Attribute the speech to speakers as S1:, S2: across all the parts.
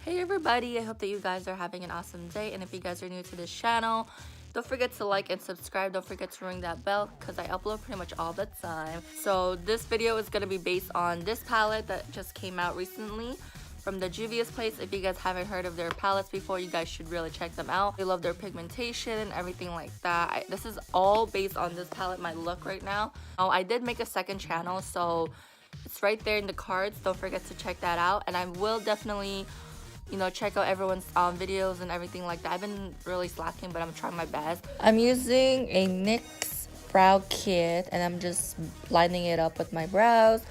S1: Hey everybody, I hope that you guys are having an awesome day, and if you guys are new to this channel, don't forget to like and subscribe. Don't forget to ring that bell because I upload pretty much all the time. So this video is going to be based on this palette that just came out recently from the Juvias place. If you guys haven't heard of their palettes before, you guys should really check them out. I love their pigmentation and everything like that. This is all based on this palette, my look right now. I did make a second channel, so it's right there in the cards. Don't forget to check that out, and I will definitely check out everyone's videos and everything like that. I've been really slacking, but I'm trying my best. I'm using a NYX brow kit, and I'm just lining it up with my brows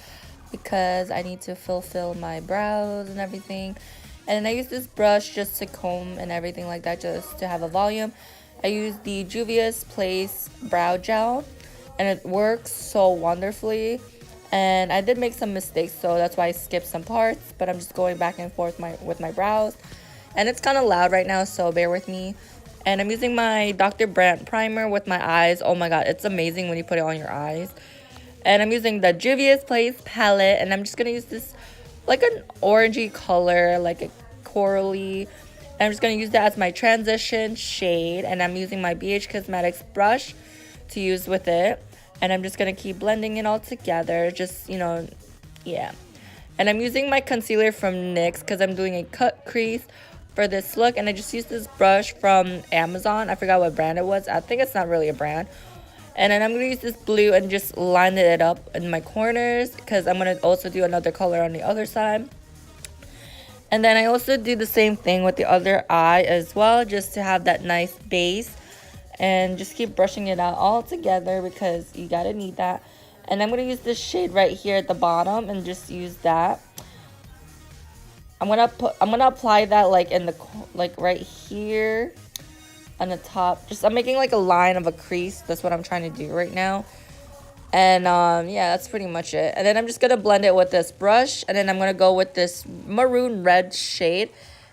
S1: because I need to fulfill my brows and everything. And then I use this brush just to comb and everything like that, just to have a volume. I use the Juvias Place brow gel, and it works so wonderfully. And I did make some mistakes, so that's why I skipped some parts, but I'm just going back and forth with my brows. And it's kind of loud right now, so bear with me. And I'm using my Dr. Brandt primer with my eyes. Oh my god, it's amazing when you put it on your eyes. And I'm using the Juvia's Place palette, and I'm just going to use this like an orangey color, like a corally. And I'm just going to use that as my transition shade, and I'm using my BH Cosmetics brush to use with it. And I'm just going to keep blending it all together, just, yeah. And I'm using my concealer from NYX because I'm doing a cut crease for this look. And I just used this brush from Amazon. I forgot what brand it was. I think it's not really a brand. And then I'm going to use this blue and just line it up in my corners because I'm going to also do another color on the other side. And then I also do the same thing with the other eye as well, just to have that nice base. And just keep brushing it out all together because you gotta need that. And I'm gonna use this shade right here at the bottom and just use that. I'm gonna apply that like in the right here on the top. I'm making like a line of a crease. That's what I'm trying to do right now. And yeah, that's pretty much it. And then I'm just gonna blend it with this brush, and then I'm gonna go with this maroon red shade.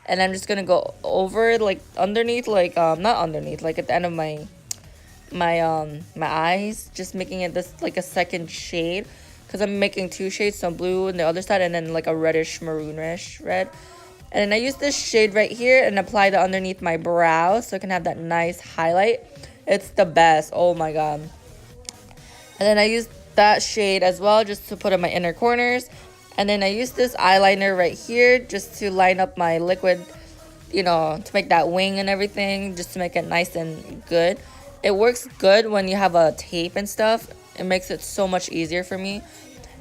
S1: And I'm just gonna go over it, like underneath, like not underneath, like at the end of my eyes, just making it this like a second shade, because I'm making two shades, some blue on the other side and then like a reddish maroonish red. And then I use this shade right here and apply that underneath my brow so I can have that nice highlight. It's the best. Oh my god. And then I use that shade as well just to put in my inner corners. And then I use this eyeliner right here just to line up my liquid, to make that wing and everything, just to make it nice and good. It works good when you have a tape and stuff. It makes it so much easier for me.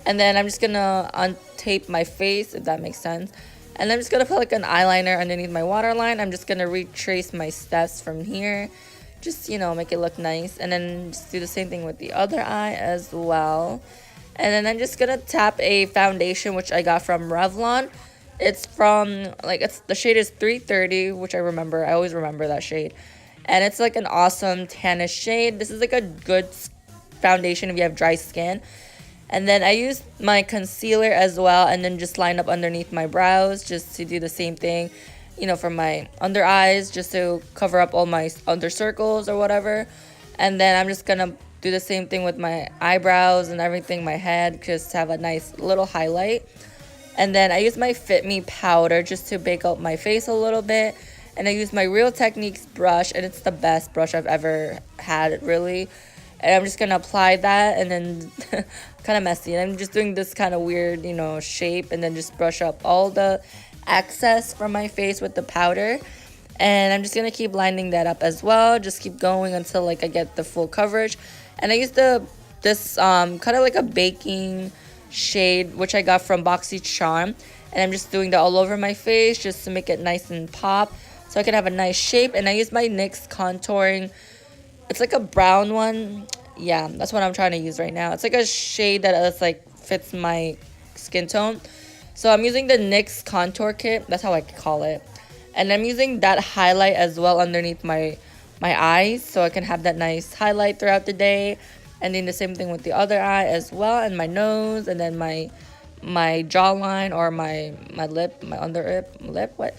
S1: And then I'm just going to untape my face, if that makes sense. And I'm just going to put like an eyeliner underneath my waterline. I'm just going to retrace my steps from here. Just, make it look nice. And then just do the same thing with the other eye as well. And then I'm just gonna tap a foundation which I got from Revlon. It's from the shade is 330, which I remember. I always remember that shade. And it's like an awesome tannish shade. This is like a good foundation if you have dry skin. And then I use my concealer as well, and then just line up underneath my brows just to do the same thing, for my under eyes, just to cover up all my under circles or whatever. And then I'm just gonna do the same thing with my eyebrows and everything, my head, just to have a nice little highlight. And then I use my Fit Me powder just to bake up my face a little bit. And I use my Real Techniques brush, and it's the best brush I've ever had, really. And I'm just gonna apply that, and then kind of messy. And I'm just doing this kind of weird, shape, and then just brush up all the excess from my face with the powder. And I'm just gonna keep lining that up as well. Just keep going until I get the full coverage. And I use this kind of like a baking shade, which I got from BoxyCharm. And I'm just doing that all over my face just to make it nice and pop, so I can have a nice shape. And I use my NYX contouring. It's like a brown one. Yeah, that's what I'm trying to use right now. It's like a shade that fits my skin tone. So I'm using the NYX contour kit. That's how I call it. And I'm using that highlight as well underneath my eyes, so I can have that nice highlight throughout the day. And then the same thing with the other eye as well, and my nose, and then my jawline, or my lip, my under lip, what?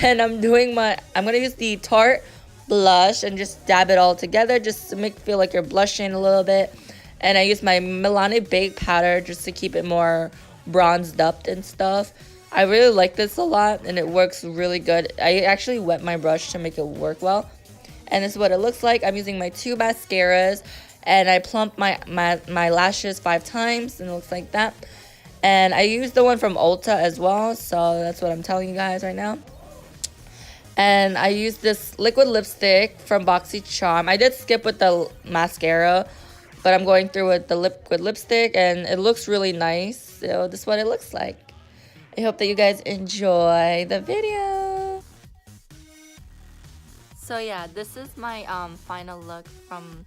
S1: And I'm gonna use the Tarte blush and just dab it all together just to feel like you're blushing a little bit. And I use my Milani Baked powder just to keep it more bronzed up and stuff. I really like this a lot, and it works really good. I actually wet my brush to make it work well. And this is what it looks like. I'm using my 2 mascaras, and I plump my lashes 5 times, and it looks like that. And I used the one from Ulta as well, so that's what I'm telling you guys right now. And I used this liquid lipstick from BoxyCharm. I did skip with the mascara, but I'm going through with the liquid lipstick, and it looks really nice. So this is what it looks like. I hope that you guys enjoy the video. So yeah, this is my final look from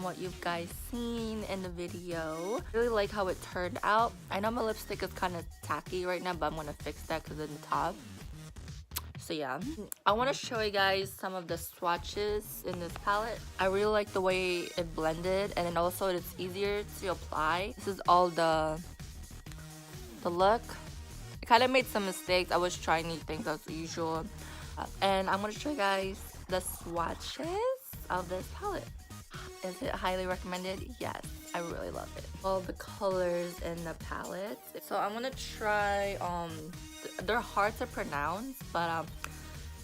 S1: what you guys seen in the video. I really like how it turned out. I know my lipstick is kind of tacky right now, but I'm gonna fix that because in the top. So yeah, I want to show you guys some of the swatches in this palette. I really like the way it blended, and then also it's easier to apply. This is all the look. I kind of made some mistakes. I was trying new things as usual. And I'm going to show you guys the swatches of this palette. Is it highly recommended? Yes, I really love it. All the colors in the palette. So I'm going to try, they're hard to pronounce, but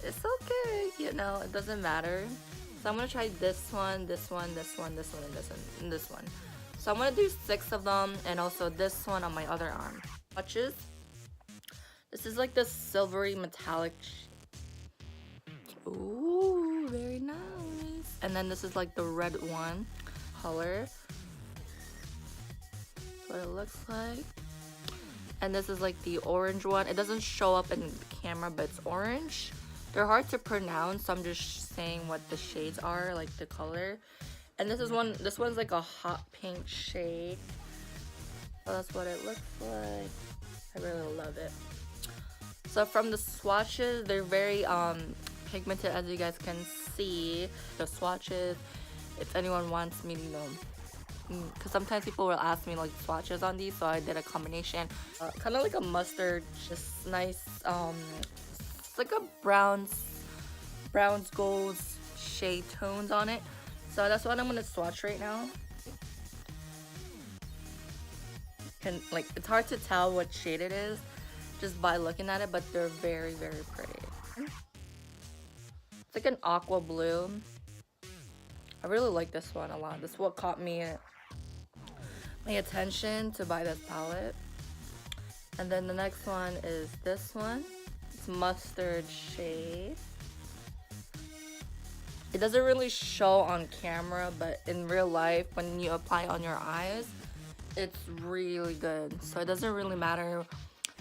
S1: it's okay, you know, it doesn't matter. So I'm going to try this one, this one, this one, this one, and this one, and this one. So I'm going to do 6 of them, and also this one on my other arm. Swatches. This is like the silvery metallic. Ooh, very nice. And then this is like the red one color. That's what it looks like. And this is like the orange one. It doesn't show up in the camera, but it's orange. They're hard to pronounce, so I'm just saying what the shades are, like the color. And this one's like a hot pink shade. So that's what it looks like. I really love it. So from the swatches, they're very pigmented, as you guys can see. The swatches, if anyone wants me to know, because sometimes people will ask me like swatches on these, so I did a combination. Kind of like a mustard, just nice. It's like a browns, golds shade tones on it. So that's what I'm gonna swatch right now. Like, it's hard to tell what shade it is just by looking at it, but they're very, very pretty. It's like an aqua blue. I really like this one a lot. This is what caught my attention to buy this palette. And then the next one is this one. It's mustard shade. It doesn't really show on camera, but in real life, when you apply it on your eyes, it's really good. So it doesn't really matter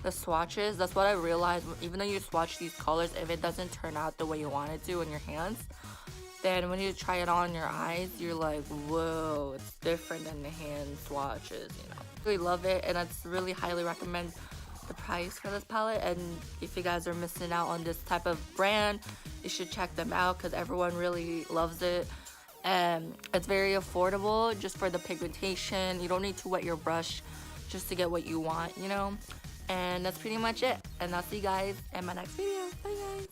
S1: the swatches. That's what I realized. Even though you swatch these colors, if it doesn't turn out the way you want it to in your hands, then when you try it on your eyes, you're like, whoa, it's different than the hand swatches, you know. I really love it, and it's really highly recommend the price for this palette. And if you guys are missing out on this type of brand, you should check them out because everyone really loves it. And it's very affordable just for the pigmentation. You don't need to wet your brush just to get what you want, you know. And that's pretty much it. And I'll see you guys in my next video. Bye guys.